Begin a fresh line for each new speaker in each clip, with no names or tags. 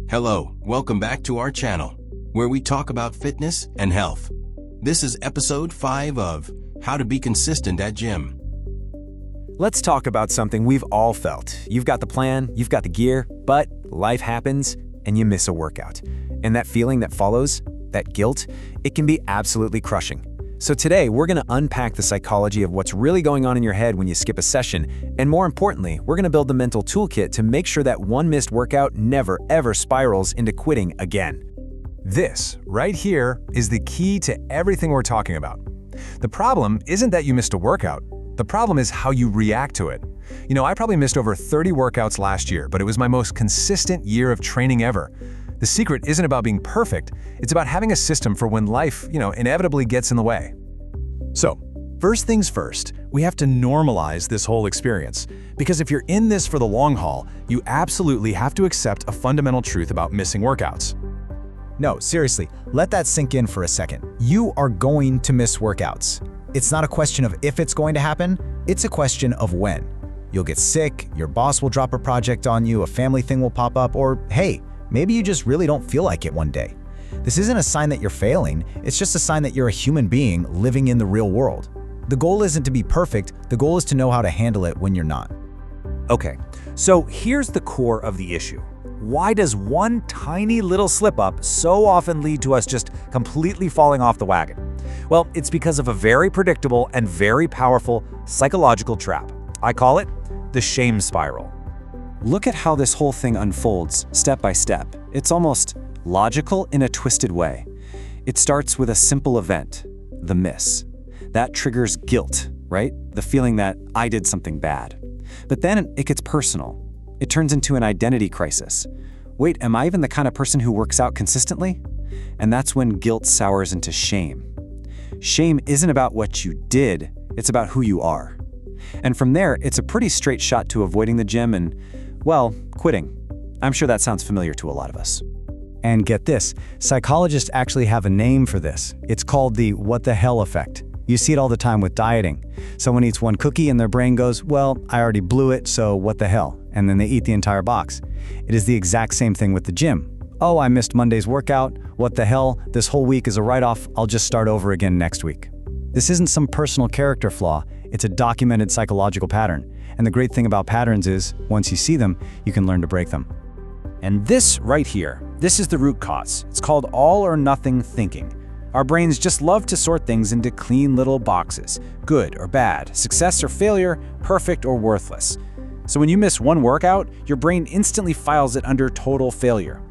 Hello, welcome back to our channel, where we talk about fitness and health. This is episode 5 of How to Be Consistent at Gym.
Let's talk about something we've all felt. You've got the plan, you've got the gear, but life happens and you miss a workout. And that feeling that follows, that guilt, it can be absolutely crushing. So today, we're going to unpack the psychology of what's really going on in your head when you skip a session, and more importantly, we're going to build the mental toolkit to make sure that one missed workout never ever spirals into quitting again.
This, right here, is the key to everything we're talking about. The problem isn't that you missed a workout. The problem is how you react to it. I probably missed over 30 workouts last year, but it was my most consistent year of training ever. The secret isn't about being perfect, it's about having a system for when life, inevitably gets in the way. So, first things first, we have to normalize this whole experience. Because if you're in this for the long haul, you absolutely have to accept a fundamental truth about missing workouts.
No, seriously, let that sink in for a second. You are going to miss workouts. It's not a question of if it's going to happen, it's a question of when. You'll get sick, your boss will drop a project on you, a family thing will pop up, or hey, maybe you just really don't feel like it one day. This isn't a sign that you're failing, it's just a sign that you're a human being living in the real world. The goal isn't to be perfect, the goal is to know how to handle it when you're not.
Okay, so here's the core of the issue. Why does one tiny little slip-up so often lead to us just completely falling off the wagon? Well, it's because of a very predictable and very powerful psychological trap. I call it the shame spiral. Look at how this whole thing unfolds step by step. It's almost logical in a twisted way. It starts with a simple event, the miss. That triggers guilt, right? The feeling that I did something bad. But then it gets personal. It turns into an identity crisis. Wait, am I even the kind of person who works out consistently? And that's when guilt sours into shame. Shame isn't about what you did, it's about who you are. And from there, it's a pretty straight shot to avoiding the gym and, well, quitting. I'm sure that sounds familiar to a lot of us.
And get this, psychologists actually have a name for this. It's called the what the hell effect. You see it all the time with dieting. Someone eats one cookie and their brain goes, well, I already blew it, so what the hell? And then they eat the entire box. It is the exact same thing with the gym. Oh, I missed Monday's workout. What the hell? This whole week is a write-off. I'll just start over again next week. This isn't some personal character flaw. It's a documented psychological pattern. And the great thing about patterns is, once you see them, you can learn to break them.
And this right here, this is the root cause. It's called all or nothing thinking. Our brains just love to sort things into clean little boxes, good or bad, success or failure, perfect or worthless. So when you miss one workout, your brain instantly files it under total failure.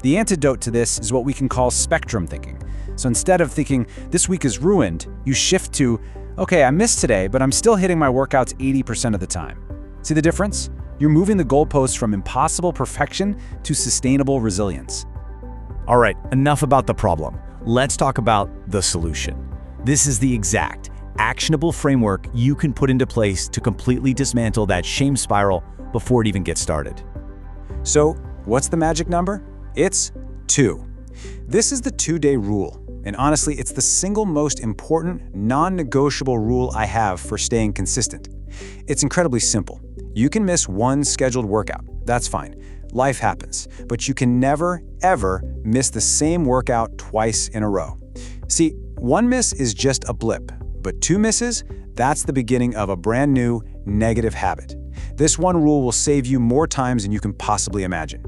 The antidote to this is what we can call spectrum thinking. So instead of thinking, this week is ruined, you shift to, okay, I missed today, but I'm still hitting my workouts 80% of the time. See the difference? You're moving the goalposts from impossible perfection to sustainable resilience.
All right, enough about the problem. Let's talk about the solution. This is the exact, actionable framework you can put into place to completely dismantle that shame spiral before it even gets started.
So, what's the magic number? It's 2. This is the 2-day rule. And honestly, it's the single most important, non-negotiable rule I have for staying consistent. It's incredibly simple. You can miss one scheduled workout. That's fine. Life happens. But you can never, ever miss the same workout twice in a row. See, one miss is just a blip, but 2 misses, that's the beginning of a brand new negative habit. This one rule will save you more times than you can possibly imagine.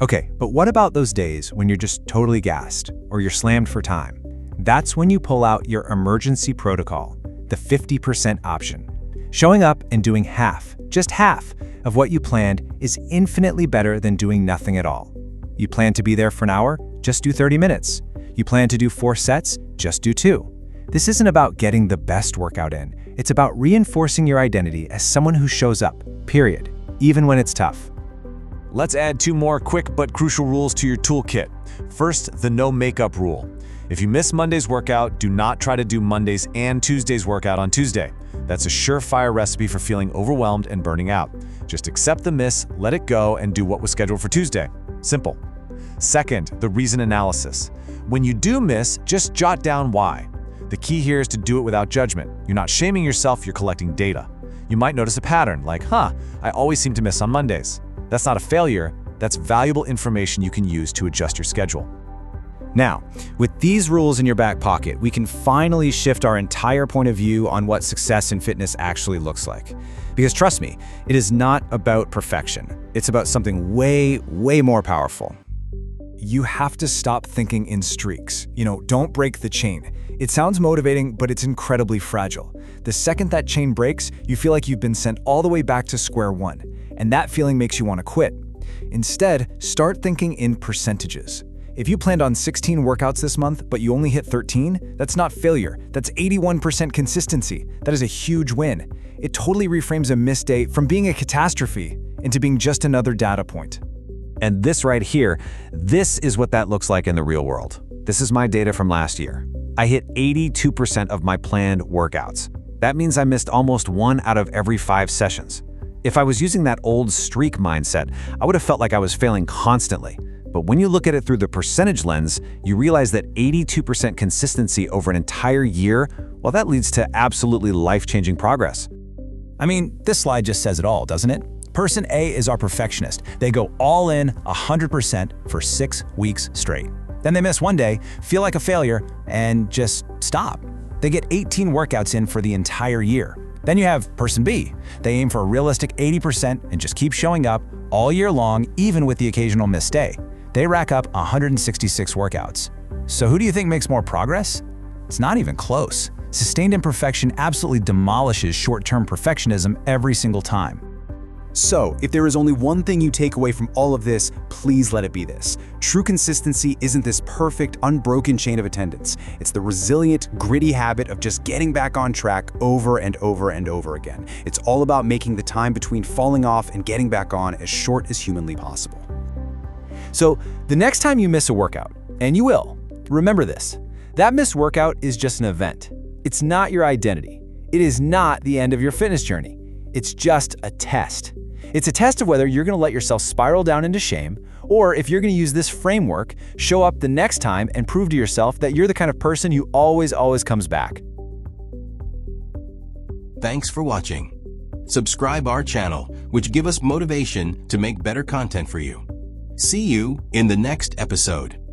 Okay, but what about those days when you're just totally gassed or you're slammed for time? That's when you pull out your emergency protocol, the 50% option. Showing up and doing half, just half, of what you planned is infinitely better than doing nothing at all. You plan to be there for an hour? Just do 30 minutes. You plan to do 4 sets? Just do 2. This isn't about getting the best workout in. It's about reinforcing your identity as someone who shows up, period, even when it's tough.
Let's add 2 more quick but crucial rules to your toolkit. First, the no makeup rule. If you miss Monday's workout, do not try to do Monday's and Tuesday's workout on Tuesday. That's a surefire recipe for feeling overwhelmed and burning out. Just accept the miss, let it go, and do what was scheduled for Tuesday. Simple. Second, the reason analysis. When you do miss, just jot down why. The key here is to do it without judgment. You're not shaming yourself, you're collecting data. You might notice a pattern, like, I always seem to miss on Mondays. That's not a failure, That's valuable information you can use to adjust your schedule.
Now, with these rules in your back pocket, we can finally shift our entire point of view on what success in fitness actually looks like. Because trust me, it is not about perfection. It's about something way, way more powerful.
You have to stop thinking in streaks. Don't break the chain. It sounds motivating, but it's incredibly fragile. The second that chain breaks, you feel like you've been sent all the way back to square one, and that feeling makes you want to quit. Instead, start thinking in percentages. If you planned on 16 workouts this month, but you only hit 13, that's not failure. That's 81% consistency. That is a huge win. It totally reframes a missed day from being a catastrophe into being just another data point.
And this right here, this is what that looks like in the real world. This is my data from last year. I hit 82% of my planned workouts. That means I missed almost 1 out of every 5 sessions. If I was using that old streak mindset, I would have felt like I was failing constantly. But when you look at it through the percentage lens, you realize that 82% consistency over an entire year, well, that leads to absolutely life-changing progress.
I mean, this slide just says it all, doesn't it? Person A is our perfectionist. They go all in 100% for 6 weeks straight. Then they miss one day, feel like a failure, and just stop. They get 18 workouts in for the entire year. Then you have person B. They aim for a realistic 80% and just keep showing up all year long, even with the occasional missed day. They rack up 166 workouts. So who do you think makes more progress? It's not even close. Sustained imperfection absolutely demolishes short-term perfectionism every single time.
So, if there is only one thing you take away from all of this, please let it be this. True consistency isn't this perfect, unbroken chain of attendance. It's the resilient, gritty habit of just getting back on track over and over and over again. It's all about making the time between falling off and getting back on as short as humanly possible.
So, the next time you miss a workout, and you will, remember this. That missed workout is just an event. It's not your identity. It is not the end of your fitness journey. It's just a test. It's a test of whether you're going to let yourself spiral down into shame, or if you're going to use this framework, show up the next time and prove to yourself that you're the kind of person who always comes back.
Thanks for watching. Subscribe our channel, which give us motivation to make better content for you. See you in the next episode.